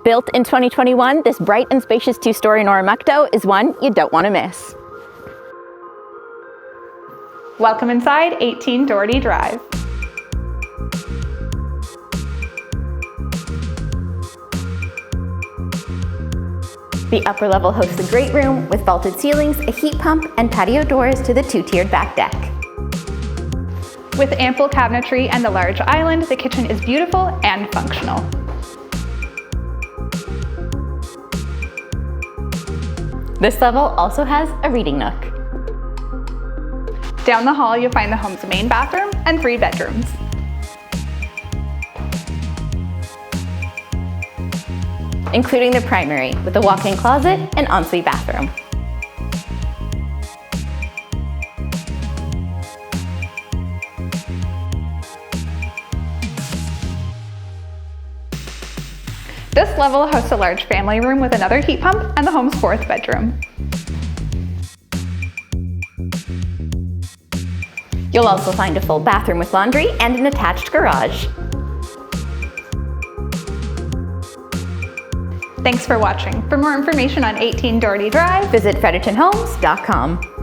Built in 2021, this bright and spacious two-story in Oromocto is one you don't want to miss. Welcome inside 18 Doherty Drive. The upper level hosts a great room with vaulted ceilings, a heat pump, and patio doors to the two-tiered back deck. With ample cabinetry and a large island, the kitchen is beautiful and functional. This level also has a reading nook. Down the hall, you'll find the home's main bathroom and 3 bedrooms. Including the primary with a walk-in closet and ensuite bathroom. This level hosts a large family room with another heat pump and the home's 4th bedroom. You'll also find a full bathroom with laundry and an attached garage. Thanks for watching. For more information on 18 Doherty Drive, visit FrederictonHomes.com.